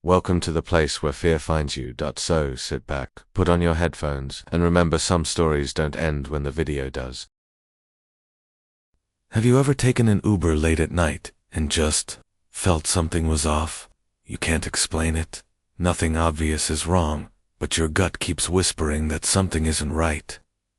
Welcome to the place where fear finds you. So sit back, put on your headphones, and remember some stories don't end when the video does. Have you ever taken an Uber late at night and just felt something was off? You can't explain it. Nothing obvious is wrong, but your gut keeps whispering that something isn't right.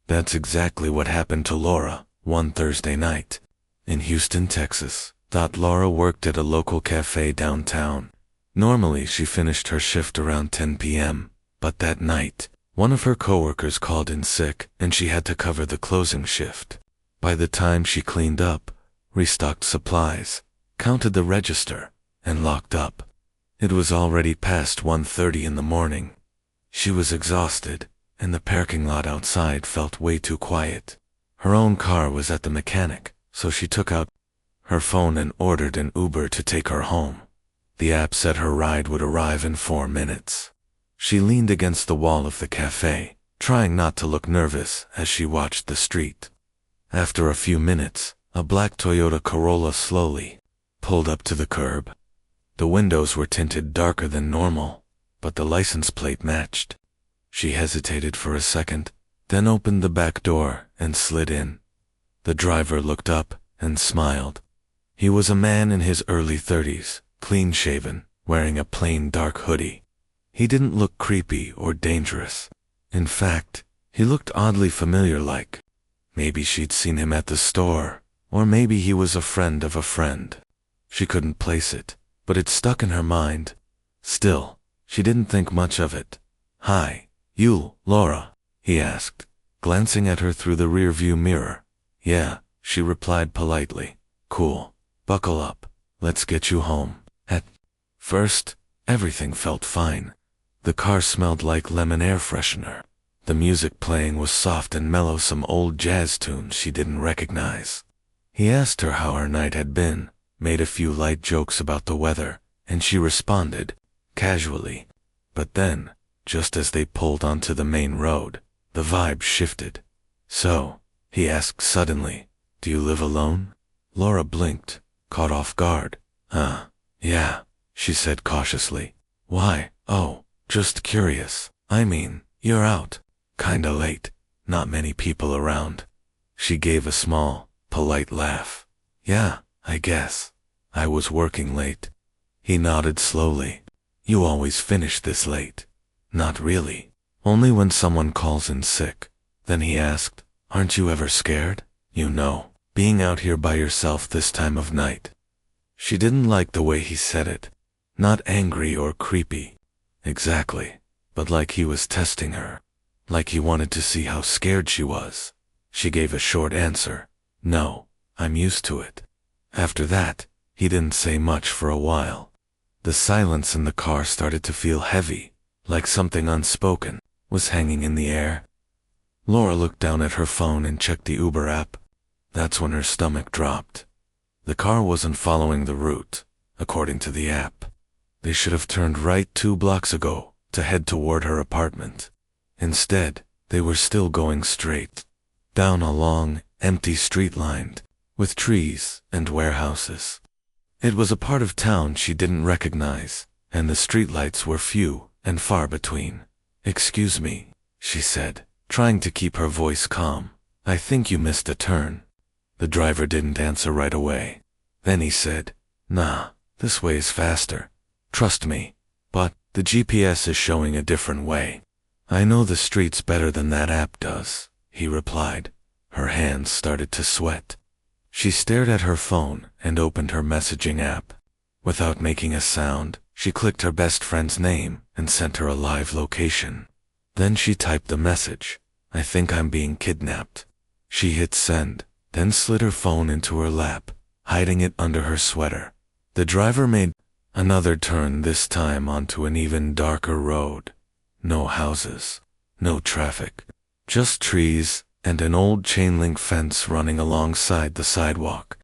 That's exactly what happened to Laura one Thursday night in Houston, Texas. Laura worked at a local cafe downtown. Normally she finished her shift around 10 p.m., but that night, one of her coworkers called in sick and she had to cover the closing shift. By the time she cleaned up, restocked supplies, counted the register, and locked up, it was already past 1:30 in the morning. She was exhausted, and the parking lot outside felt way too quiet. Her own car was at the mechanic, so she took out her phone and ordered an Uber to take her home. The app said her ride would arrive in 4 minutes. She leaned against the wall of the cafe, trying not to look nervous as she watched the street. After a few minutes, a black Toyota Corolla slowly pulled up to the curb. The windows were tinted darker than normal, but the license plate matched. She hesitated for a second, then opened the back door and slid in. The driver looked up and smiled. He was a man in his early 30s, clean-shaven, wearing a plain dark hoodie. He didn't look creepy or dangerous. In fact, he looked oddly familiar, like maybe she'd seen him at the store, or maybe he was a friend of a friend. She couldn't place it, but it stuck in her mind. Still, she didn't think much of it. "Hi, you, Laura?" he asked, glancing at her through the rearview mirror. "Yeah," she replied politely. "Cool. Buckle up. Let's get you home." At first, everything felt fine. The car smelled like lemon air freshener. The music playing was soft and mellow, some old jazz tunes she didn't recognize. He asked her how her night had been, made a few light jokes about the weather, and she responded, casually. But then, just as they pulled onto the main road, the vibe shifted. "So," he asked suddenly, "do you live alone?" Laura blinked, caught off guard. Yeah," she said cautiously. "Why? Oh, just curious. I mean, you're out. Kinda late. Not many people around." She gave a small, polite laugh. "Yeah, I guess. I was working late." He nodded slowly. "You always finish this late?" "Not really. Only when someone calls in sick." Then he asked, "Aren't you ever scared? You know, being out here by yourself this time of night." She didn't like the way he said it. Not angry or creepy. Exactly. But like he was testing her. Like he wanted to see how scared she was. She gave a short answer. "No, I'm used to it." After that, he didn't say much for a while. The silence in the car started to feel heavy, like something unspoken was hanging in the air. Laura looked down at her phone and checked the Uber app. That's when her stomach dropped. The car wasn't following the route, according to the app. They should have turned right 2 blocks ago to head toward her apartment. Instead, they were still going straight, down a long, empty street lined with trees and warehouses. It was a part of town she didn't recognize, and the streetlights were few and far between. "Excuse me," she said, trying to keep her voice calm. "I think you missed a turn." The driver didn't answer right away. Then he said, "Nah, this way is faster. Trust me. But the GPS is showing a different way." "I know the streets better than that app does," he replied. Her hands started to sweat. She stared at her phone and opened her messaging app. Without making a sound, she clicked her best friend's name and sent her a live location. Then she typed the message, "I think I'm being kidnapped." She hit send, then slid her phone into her lap, hiding it under her sweater. The driver made another turn, this time onto an even darker road. No houses, no traffic, just trees and an old chain-link fence running alongside the sidewalk.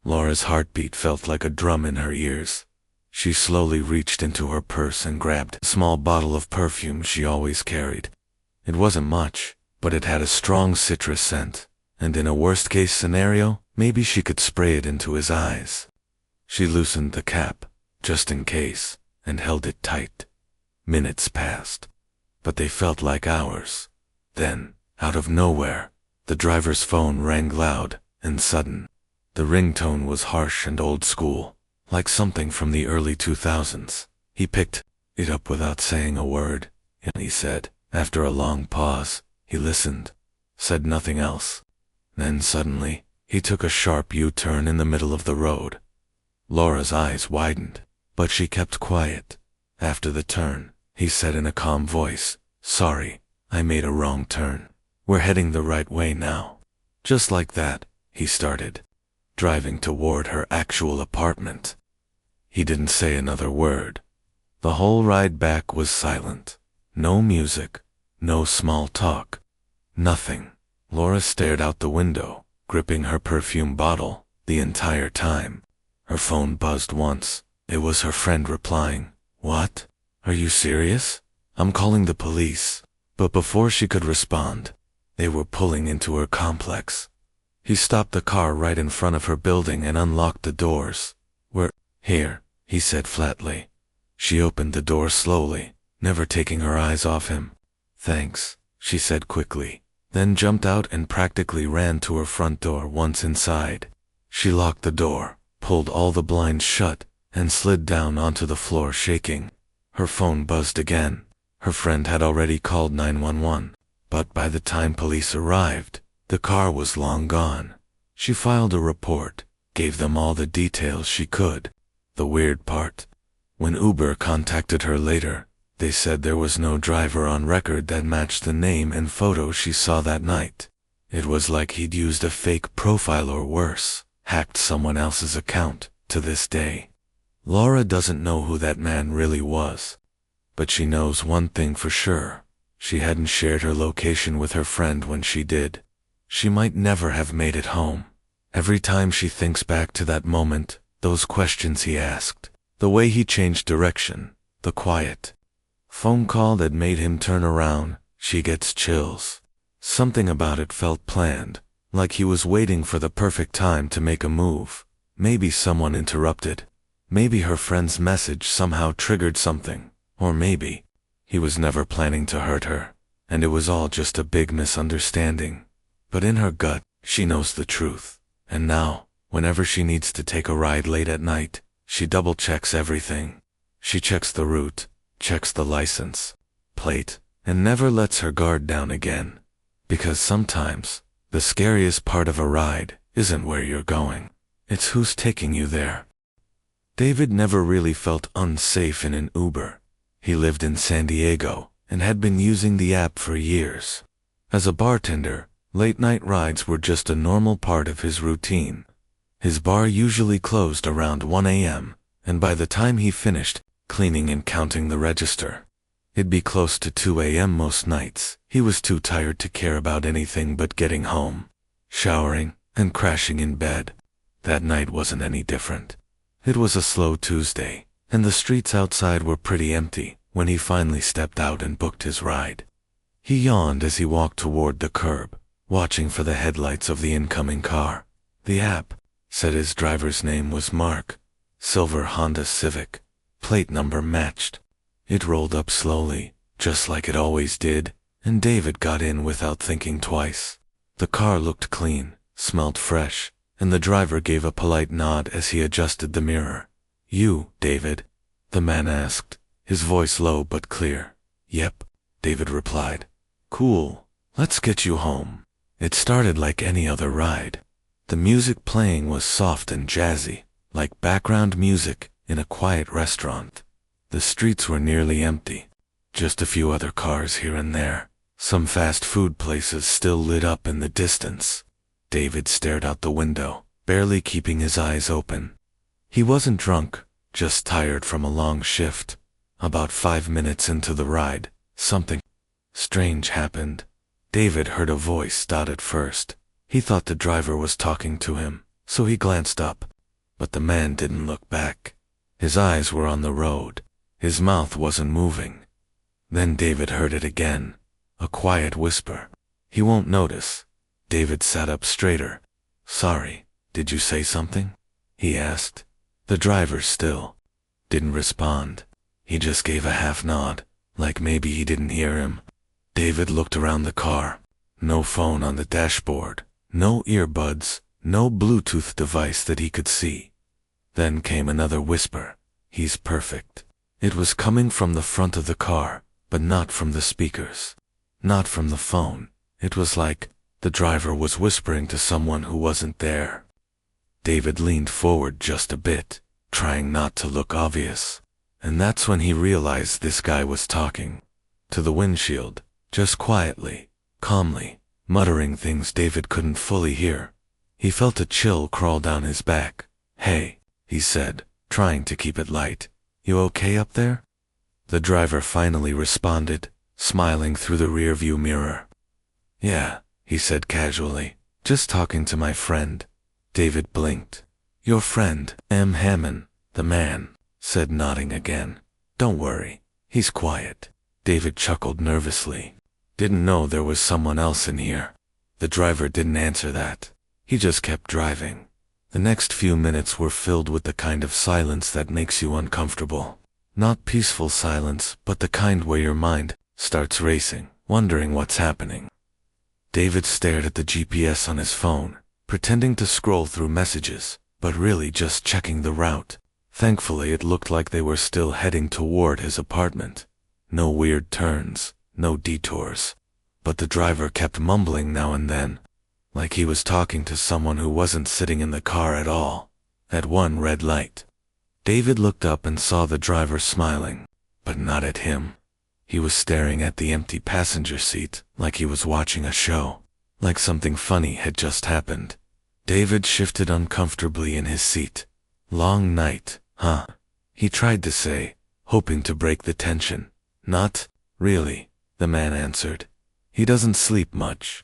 Laura's heartbeat felt like a drum in her ears. She slowly reached into her purse and grabbed a small bottle of perfume she always carried. It wasn't much, but it had a strong citrus scent, and in a worst-case scenario, maybe she could spray it into his eyes. She loosened the cap, just in case, and held it tight. Minutes passed, but they felt like hours. Then, out of nowhere, the driver's phone rang loud and sudden. The ringtone was harsh and old school, like something from the early 2000s. He picked it up without saying a word, and he said, after a long pause, he listened, said nothing else. Then suddenly, he took a sharp U-turn in the middle of the road. Laura's eyes widened, but she kept quiet. After the turn, he said in a calm voice, "Sorry, I made a wrong turn. We're heading the right way now." Just like that, he started, driving toward her actual apartment. He didn't say another word. The whole ride back was silent. No music, no small talk, nothing. Laura stared out the window, gripping her perfume bottle the entire time. Her phone buzzed once. It was her friend replying. "What? Are you serious? I'm calling the police." But before she could respond, they were pulling into her complex. He stopped the car right in front of her building and unlocked the doors. "We're here," he said flatly. She opened the door slowly, never taking her eyes off him. "Thanks," she said quickly, then jumped out and practically ran to her front door. Once inside, she locked the door, pulled all the blinds shut, and slid down onto the floor shaking. Her phone buzzed again. Her friend had already called 911, but by the time police arrived, the car was long gone. She filed a report, gave them all the details she could. The weird part, when Uber contacted her later, they said there was no driver on record that matched the name and photo she saw that night. It was like he'd used a fake profile or worse, hacked someone else's account. To this day, Laura doesn't know who that man really was. But she knows one thing for sure. She hadn't shared her location with her friend when she did. She might never have made it home. Every time she thinks back to that moment, those questions he asked, the way he changed direction, the quiet phone call that made him turn around, she gets chills. Something about it felt planned, like he was waiting for the perfect time to make a move. Maybe someone interrupted. Maybe her friend's message somehow triggered something. Or maybe he was never planning to hurt her, and it was all just a big misunderstanding. But in her gut, she knows the truth. And now, whenever she needs to take a ride late at night, she double-checks everything. She checks the route, checks the license plate, and never lets her guard down again. Because sometimes, the scariest part of a ride isn't where you're going. It's who's taking you there. David never really felt unsafe in an Uber. He lived in San Diego and had been using the app for years. As a bartender, late-night rides were just a normal part of his routine. His bar usually closed around 1 a.m., and by the time he finished cleaning and counting the register, it'd be close to 2 a.m. most nights. He was too tired to care about anything but getting home, showering, and crashing in bed. That night wasn't any different. It was a slow Tuesday, and the streets outside were pretty empty when he finally stepped out and booked his ride. He yawned as he walked toward the curb, watching for the headlights of the incoming car. The app said his driver's name was Mark. Silver Honda Civic. Plate number matched. It rolled up slowly, just like it always did, and David got in without thinking twice. The car looked clean, smelled fresh, and the driver gave a polite nod as he adjusted the mirror. "You, David?" the man asked, his voice low but clear. "Yep," David replied. "Cool. Let's get you home." It started like any other ride. The music playing was soft and jazzy, like background music in a quiet restaurant. The streets were nearly empty. Just a few other cars here and there. Some fast food places still lit up in the distance. David stared out the window, barely keeping his eyes open. He wasn't drunk, just tired from a long shift. About 5 minutes into the ride, something strange happened. David heard a voice start at first. He thought the driver was talking to him, so he glanced up. But the man didn't look back. His eyes were on the road. His mouth wasn't moving. Then David heard it again. A quiet whisper. "He won't notice." David sat up straighter. "Sorry, did you say something?" he asked. The driver still didn't respond. He just gave a half nod, like maybe he didn't hear him. David looked around the car. No phone on the dashboard, no earbuds, no Bluetooth device that he could see. Then came another whisper. "He's perfect." It was coming from the front of the car, but not from the speakers. Not from the phone. It was like the driver was whispering to someone who wasn't there. David leaned forward just a bit, trying not to look obvious. And that's when he realized this guy was talking. To the windshield, just quietly, calmly, muttering things David couldn't fully hear. He felt a chill crawl down his back. "Hey," he said, trying to keep it light. "You okay up there?" The driver finally responded, smiling through the rearview mirror. "Yeah," he said casually, "just talking to my friend." David blinked. "Your friend, M. Hammond, the man," said, nodding again. "Don't worry, he's quiet." David chuckled nervously. Didn't know there was someone else in here. The driver didn't answer that. He just kept driving. The next few minutes were filled with the kind of silence that makes you uncomfortable. Not peaceful silence, but the kind where your mind starts racing, wondering what's happening. David stared at the GPS on his phone, pretending to scroll through messages, but really just checking the route. Thankfully, it looked like they were still heading toward his apartment. No weird turns, no detours. But the driver kept mumbling now and then, like he was talking to someone who wasn't sitting in the car at all. At one red light, David looked up and saw the driver smiling, but not at him. He was staring at the empty passenger seat, like he was watching a show, like something funny had just happened. David shifted uncomfortably in his seat. "Long night, huh?" he tried to say, hoping to break the tension. "Not really," the man answered. "He doesn't sleep much."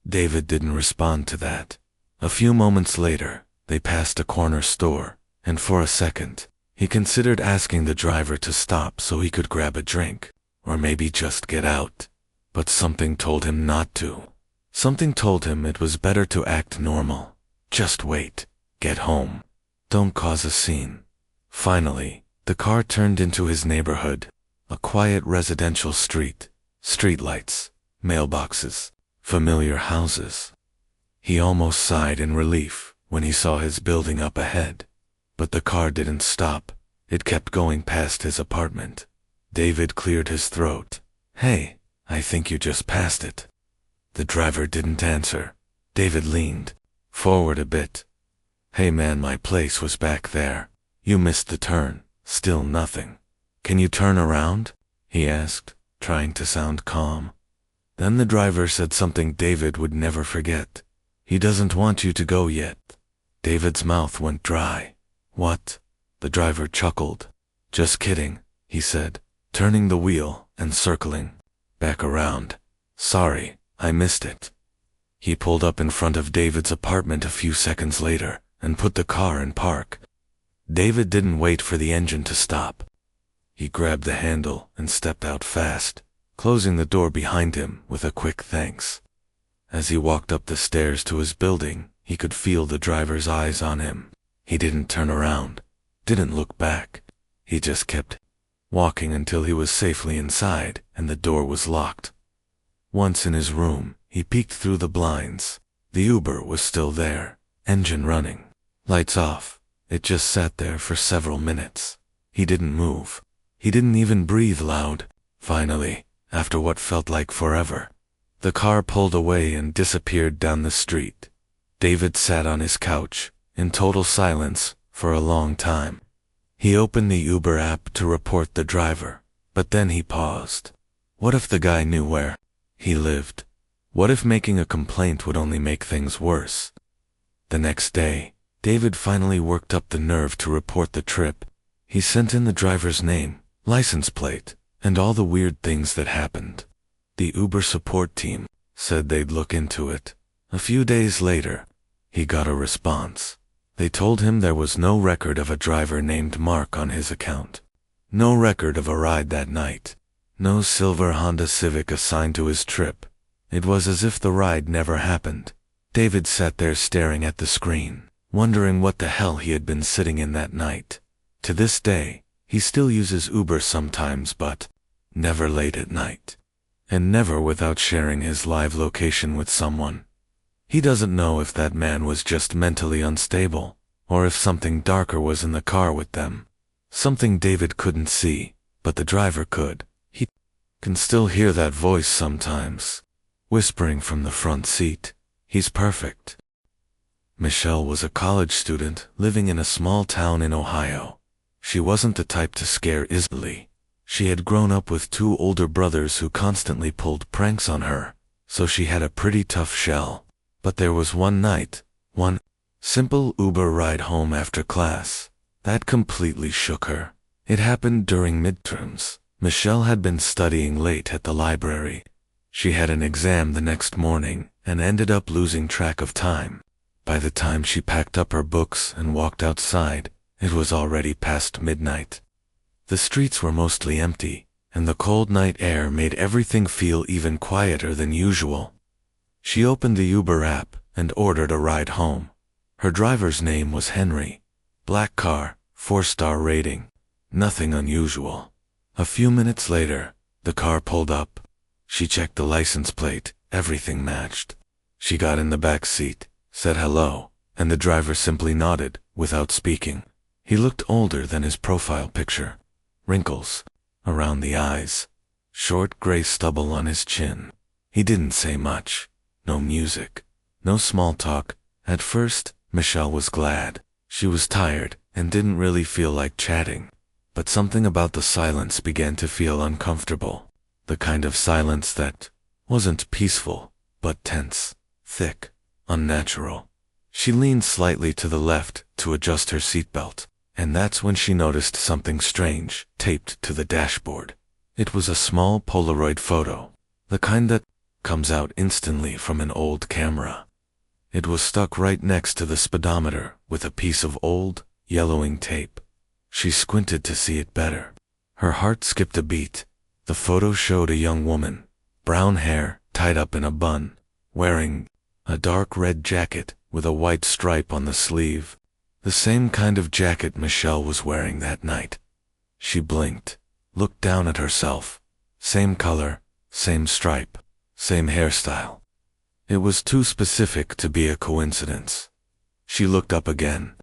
David didn't respond to that. A few moments later, they passed a corner store, and for a second, he considered asking the driver to stop so he could grab a drink, or maybe just get out. But something told him not to. Something told him it was better to act normal. Just wait, get home, don't cause a scene. Finally, the car turned into his neighborhood, a quiet residential street, streetlights, mailboxes, familiar houses. He almost sighed in relief when he saw his building up ahead. But the car didn't stop. It kept going past his apartment. David cleared his throat. "Hey, I think you just passed it." The driver didn't answer. David leaned forward a bit. "Hey man, my place was back there. You missed the turn." Still nothing. "Can you turn around?" he asked, trying to sound calm. Then the driver said something David would never forget. "He doesn't want you to go yet." David's mouth went dry. "What?" The driver chuckled. "Just kidding," he said, turning the wheel and circling back around. "Sorry, I missed it." He pulled up in front of David's apartment a few seconds later and put the car in park. David didn't wait for the engine to stop. He grabbed the handle and stepped out fast, closing the door behind him with a quick thanks. As he walked up the stairs to his building, he could feel the driver's eyes on him. He didn't turn around, didn't look back. He just kept walking until he was safely inside and the door was locked. Once in his room, he peeked through the blinds. The Uber was still there, engine running, lights off. It just sat there for several minutes. He didn't move. He didn't even breathe loud. Finally, after what felt like forever, the car pulled away and disappeared down the street. David sat on his couch, in total silence, for a long time. He opened the Uber app to report the driver, but then he paused. What if the guy knew where he lived? What if making a complaint would only make things worse? The next day, David finally worked up the nerve to report the trip. He sent in the driver's name, license plate, and all the weird things that happened. The Uber support team said they'd look into it. A few days later, he got a response. They told him there was no record of a driver named Mark on his account. No record of a ride that night. No silver Honda Civic assigned to his trip. It was as if the ride never happened. David sat there staring at the screen, wondering what the hell he had been sitting in that night. To this day, He still uses Uber sometimes, but never late at night. And never without sharing his live location with someone. He doesn't know if that man was just mentally unstable, or if something darker was in the car with them. Something David couldn't see, but the driver could. He can still hear that voice sometimes, whispering from the front seat, "He's perfect." Michelle was a college student living in a small town in Ohio. She wasn't the type to scare easily. She had grown up with two older brothers who constantly pulled pranks on her, so she had a pretty tough shell. But there was one night, one simple Uber ride home after class, that completely shook her. It happened during midterms. Michelle had been studying late at the library. She had an exam the next morning and ended up losing track of time. By the time she packed up her books and walked outside, it was already past midnight. The streets were mostly empty, and the cold night air made everything feel even quieter than usual. She opened the Uber app and ordered a ride home. Her driver's name was Henry. Black car, 4-star rating. Nothing unusual. A few minutes later, the car pulled up. She checked the license plate, everything matched. She got in the back seat, said hello, and the driver simply nodded, without speaking. He looked older than his profile picture. Wrinkles around the eyes, short gray stubble on his chin. He didn't say much. No music, no small talk. At first, Michelle was glad. She was tired and didn't really feel like chatting. But something about the silence began to feel uncomfortable. The kind of silence that wasn't peaceful, but tense, thick, unnatural. She leaned slightly to the left to adjust her seatbelt. And that's when she noticed something strange taped to the dashboard. It was a small Polaroid photo, the kind that comes out instantly from an old camera. It was stuck right next to the speedometer with a piece of old, yellowing tape. She squinted to see it better. Her heart skipped a beat. The photo showed a young woman, brown hair tied up in a bun, wearing a dark red jacket with a white stripe on the sleeve. The same kind of jacket Michelle was wearing that night. She blinked, looked down at herself. Same color, same stripe, same hairstyle. It was too specific to be a coincidence. She looked up again.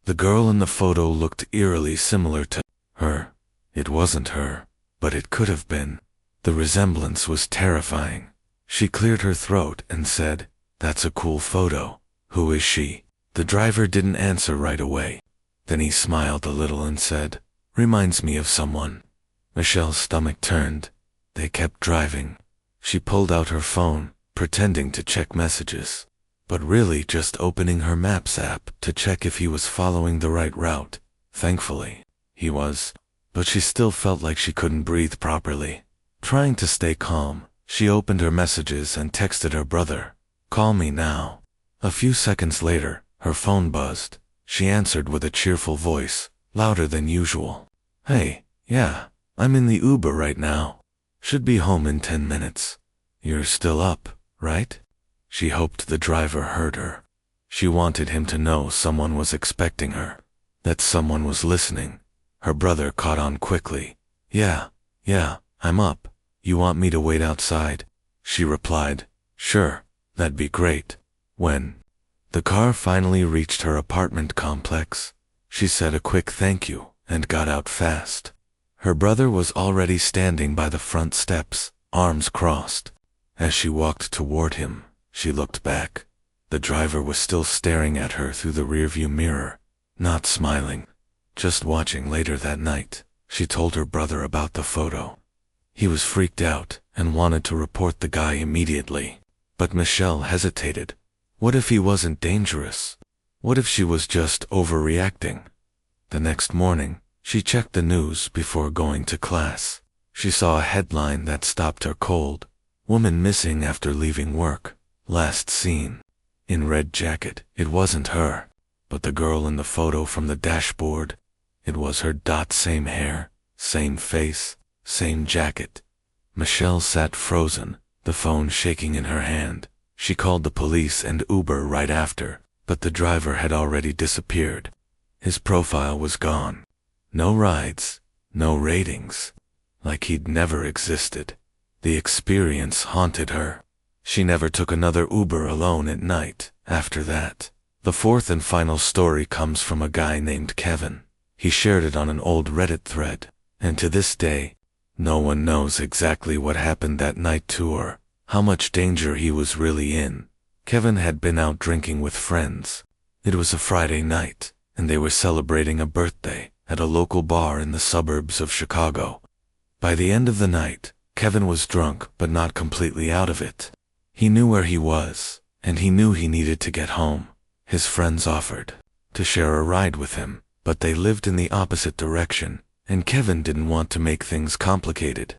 The girl in the photo looked eerily similar to her. It wasn't her, but it could have been. The resemblance was terrifying. She cleared her throat and said, "That's a cool photo. Who is she?" The driver didn't answer right away. Then he smiled a little and said, "Reminds me of someone." Michelle's stomach turned. They kept driving. She pulled out her phone, pretending to check messages, but really just opening her Maps app to check if he was following the right route. Thankfully, he was, but she still felt like she couldn't breathe properly. Trying to stay calm, she opened her messages and texted her brother, "Call me now." A few seconds later, her phone buzzed. She answered with a cheerful voice, louder than usual. "Hey, yeah, I'm in the Uber right now. Should be home in 10 minutes. You're still up, right?" She hoped the driver heard her. She wanted him to know someone was expecting her, that someone was listening. Her brother caught on quickly. Yeah, I'm up. You want me to wait outside?" She replied, "Sure, that'd be great." When the car finally reached her apartment complex, she said a quick thank you and got out fast. Her brother was already standing by the front steps, arms crossed. As she walked toward him, she looked back. The driver was still staring at her through the rearview mirror, not smiling, just watching. Later that night, she told her brother about the photo. He was freaked out and wanted to report the guy immediately. But Michelle hesitated. What if he wasn't dangerous? What if she was just overreacting? The next morning, she checked the news before going to class. She saw a headline that stopped her cold. "Woman missing after leaving work. Last seen." In red jacket. It wasn't her, but the girl in the photo from the dashboard. It was her. Same hair, same face, same jacket. Michelle sat frozen, the phone shaking in her hand. She called the police and Uber right after, but the driver had already disappeared. His profile was gone. No rides, no ratings, like he'd never existed. The experience haunted her. She never took another Uber alone at night after that. The fourth and final story comes from a guy named Kevin. He shared it on an old Reddit thread, and to this day, no one knows exactly what happened that night to or how much danger he was really in. Kevin had been out drinking with friends. It was a Friday night, and they were celebrating a birthday at a local bar in the suburbs of Chicago. By the end of the night, Kevin was drunk but not completely out of it. He knew where he was, and he knew he needed to get home. His friends offered to share a ride with him, but they lived in the opposite direction, and Kevin didn't want to make things complicated.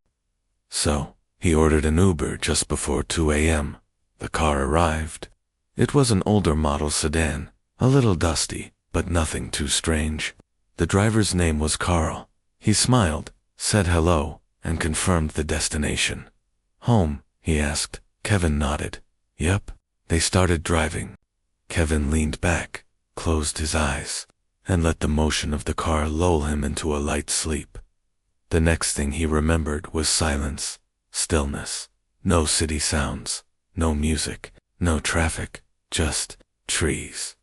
So, he ordered an Uber just before 2 a.m. The car arrived. It was an older model sedan, a little dusty, but nothing too strange. The driver's name was Carl. He smiled, said hello, and confirmed the destination. Home? He asked. Kevin nodded. Yep. They started driving. Kevin leaned back, closed his eyes, and let the motion of the car lull him into a light sleep. The next thing he remembered was silence, stillness, no city sounds, no music, no traffic, just trees.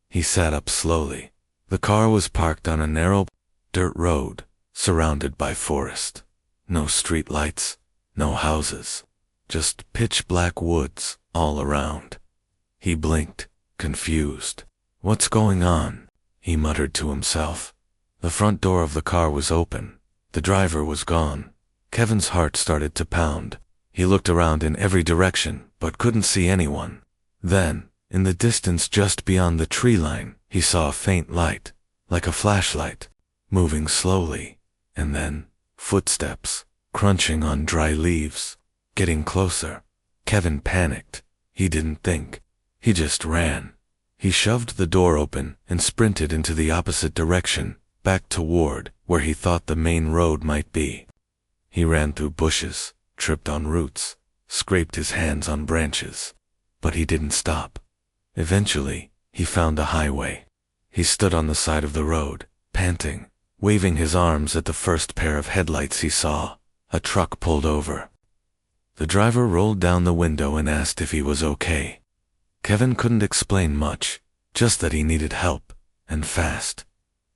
He sat up slowly. The car was parked on a narrow dirt road, surrounded by forest. No street lights, no houses, just pitch-black woods all around. He blinked, confused. What's going on? He muttered to himself. The front door of the car was open. The driver was gone. Kevin's heart started to pound. He looked around in every direction, but couldn't see anyone. Then, in the distance just beyond the tree line, he saw a faint light, like a flashlight, moving slowly, and then, footsteps, crunching on dry leaves, getting closer. Kevin panicked. He didn't think. He just ran. He shoved the door open and sprinted into the opposite direction, back toward where he thought the main road might be. He ran through bushes, tripped on roots, scraped his hands on branches, but he didn't stop. Eventually, he found a highway. He stood on the side of the road, panting, waving his arms at the first pair of headlights he saw. A truck pulled over. The driver rolled down the window and asked if he was okay. Kevin couldn't explain much, just that he needed help, and fast.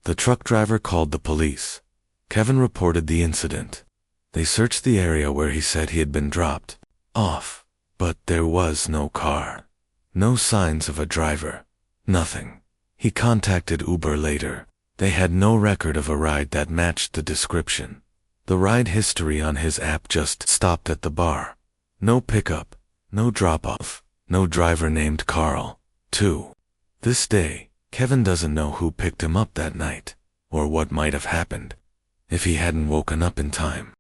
The truck driver called the police. Kevin reported the incident. They searched the area where he said he had been dropped off, but there was no car. No signs of a driver. Nothing. He contacted Uber later. They had no record of a ride that matched the description. The ride history on his app just stopped at the bar. No pickup, no drop-off, no driver named Carl. To this day, Kevin doesn't know who picked him up that night, or what might have happened if he hadn't woken up in time.